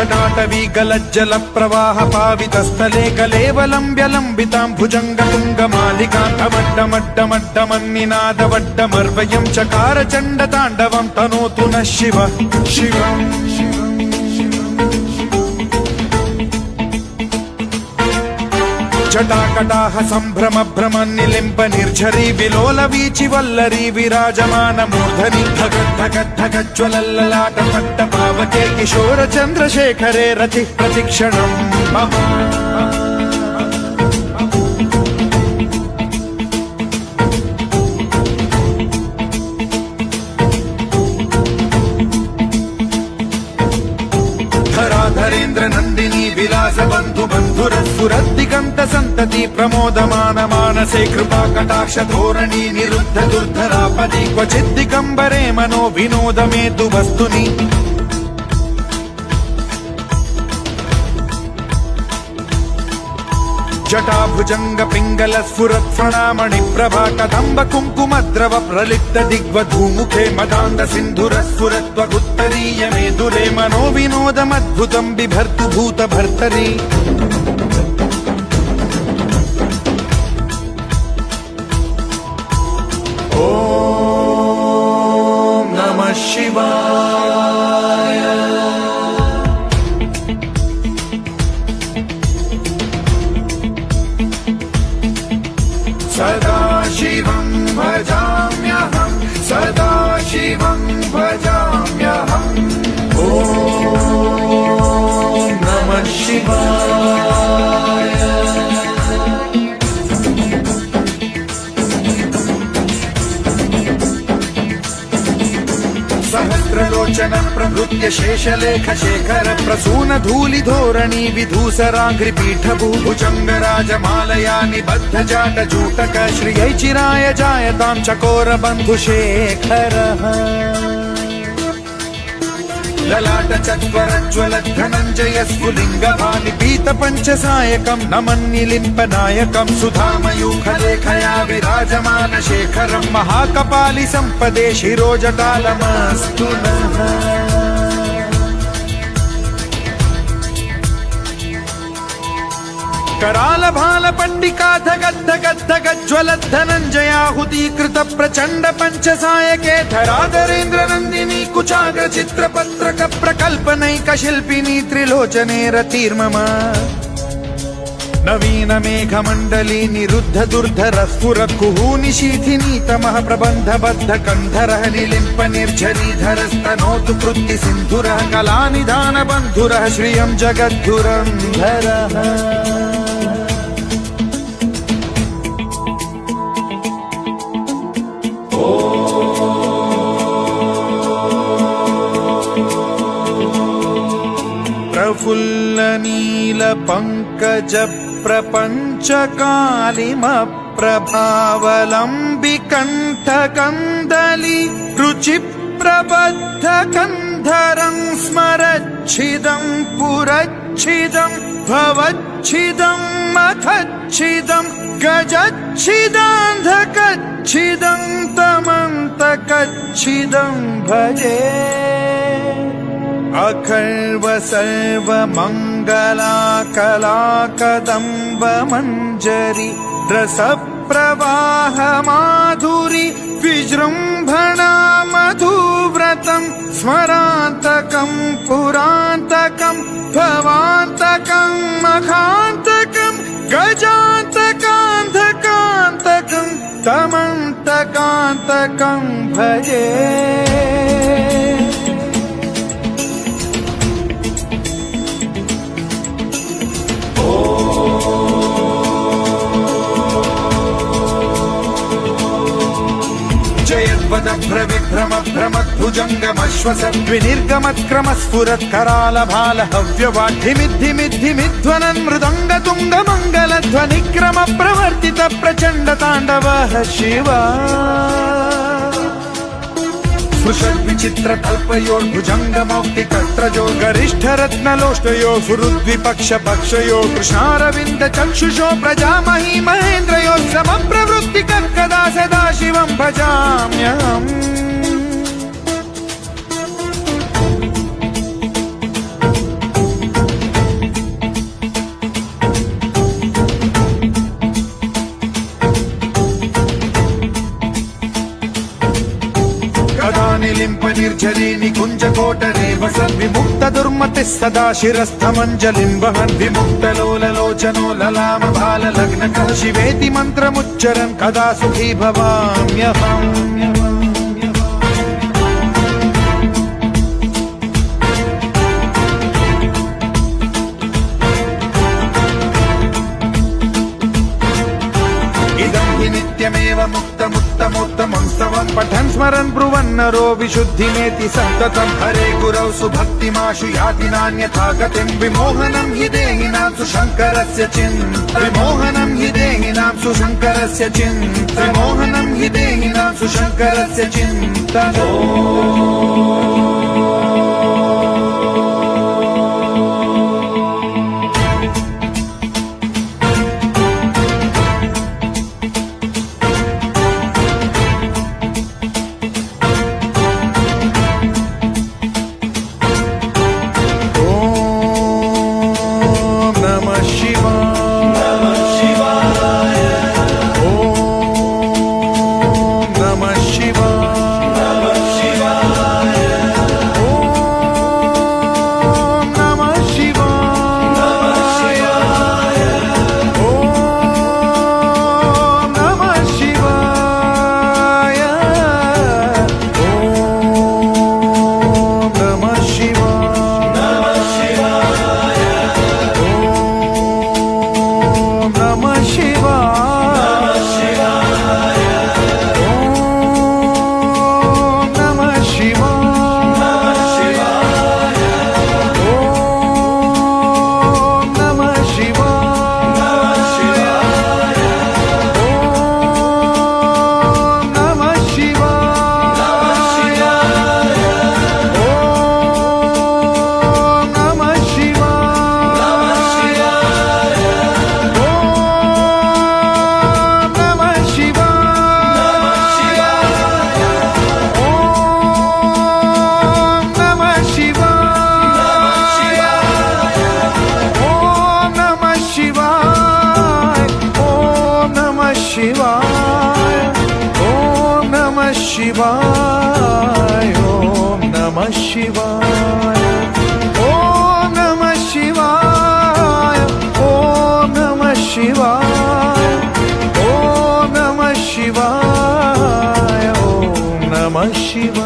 जटाटवी गलज्जल प्रवाह पावितस्थले कलेवलम्ब्य लम्बितां भुजङ्गतुङ्गमालिकान्तमड्डमड्डमड्डमन्निनादवड्डमर्वयं चकार चण्डताण्डवं तनोतु नः शिवः शिवम् जटाकटाह सम्भ्रम भ्रम निलिम्ब निर्झरी विलोल वीचि वल्लरी विराजमान मूर्धनि धगद्धगद्धगज्ज्वलल्ललाट पट्ट पावके किशोर चन्द्रशेखरे रतिः प्रतिक्षणम् मम धरेन्द्र नंदिनी विलास बंधु बंधुरस्फुरद्दिगंत संतति प्रमोदमान मानसे कृपा कटाक्ष धोरणी निरुद्ध दुर्धरापदि क्वचित् दिगंबरे मनो विनोद मेतु वस्तुनि जटाभुजंग पिंगल स्फुरत् प्रणामणि प्रभा कदंब कुंकुमद्रव प्रलिप्त दिग्वधूमुखे मदान्द सिन्धुर स्फुरत्वगुत्तरीय मेदुरे मनो विनोदमद्भुतं बिभर्तु भूत भर्तरि ॐ नमः शिवाय सदा शिवं भजाम्यहं सदा शिवं भजाम्यहम् ॐ नमः शिवाय सहस्रलोचन प्रभृत्य शेषलेख शेखर प्रसून धूलि धोरणी विधूसराघ्रिपीठ भुजंगराजमालया निबद्ध जाट जूटक श्रियै चिराय जायतां चकोर बन्धुशेखरः ललाट चत्वरज्वल धनञ्जय स्फुलिङ्ग भानिपीत पञ्चसायकं नमन्निलिम्पनायकं सुधामयूखलेखया विराजमान शेखरं महाकपालि सम्पदे शिरोजटालमस्तु नः कराल भाल पंडिका धगद्धगद्धगज्ज्वलत् धनञ्जयाहुतीकृत प्रचण्ड पञ्चसायके धराधरेन्द्र नन्दिनी कुचाग्र चित्रपत्रक प्रकल्पनैक शिल्पिनी त्रिलोचने रतिर्मम नवीन मेघमण्डली निरुद्ध दुर्धर स्फुरत् कुहूनिशीथिनी तमः प्रबन्ध बद्ध कन्धरः निलिम्प निर्झरीधरस्तनोतु कृत्ति सिन्धुरः कलानिधान बन्धुरः श्रियं जगद्धुरन्धरः प्रफुल्ल नील पंकज प्रपंच कालिम प्रभावलंबि कंठ कंदली रुचि प्रबद्ध कंधरं स्मरच्छिदं पुरच्छिदं भवच्छिदं मथच्छिदं गजच्छिदान्धकच्छिदं तमन्तकच्छिदं भजे अखर्व सर्व मंगला कला कदम्ब मंजरी रस प्रवाह माधुरी विजृंभणा मधुव्रतं स्मरान्तकं पुरान्तकं भवान्तकं मखान्तकं गजान्तकान्धकान्तकं तमन्तकान्तकं भजे भ्रविभ्रम भ्रमद्भुजङ्गमश्वसद्विनिर्गमत्क्रम स्फुरत् कराल भाल हव्यवाढ्यमिद्धिमिद्धिमिध्वनन् मृदङ्ग तुङ्ग मङ्गलध्वनिक्रम प्रवर्तित प्रचण्ड ताण्डवः शिवा स्पृशद्विचित्र तल्पयोर्भुजङ्ग मौक्तिकस्त्रजो गरिष्ठ रत्नलोष्टयो फुरुद्विपक्ष पक्षयो कृष्णारविन्द चक्षुषो प्रजामही महेन्द्रयो समप्रवृत्तिक कदा सदा शिवं भजाम्यहम् निर्झरी निकुञ्जकोटरे वसन् विमुक्त दुर्मतिः सदा शिरस्थमञ्जलिं वहन् विमुक्तलोललोचनो ललाम बाललग्नकः शिवेति मन्त्रमुच्चरन् कदा सुखी भवाम्यहम् नित्यमेव मुक्तमुत्तमोत्तमं स्तवं पठन् स्मरन् ब्रुवन्नरो विशुद्धिमेति सन्ततं हरे गुरौ सुभक्तिमाशु याति नान्यथा गतिं विमोहनं हि देहिनां सुशङ्करस्य विमोहनं हि देहिनां सुशङ्करस्य विमोहनं हि देहिनां सुशङ्करस्य चिन्तनो शिवाय ओम नमः शिवाय ओम नमः शिवाय ओम नमः शिवाय ओम नमः शिवाय ओम नमः शिवाय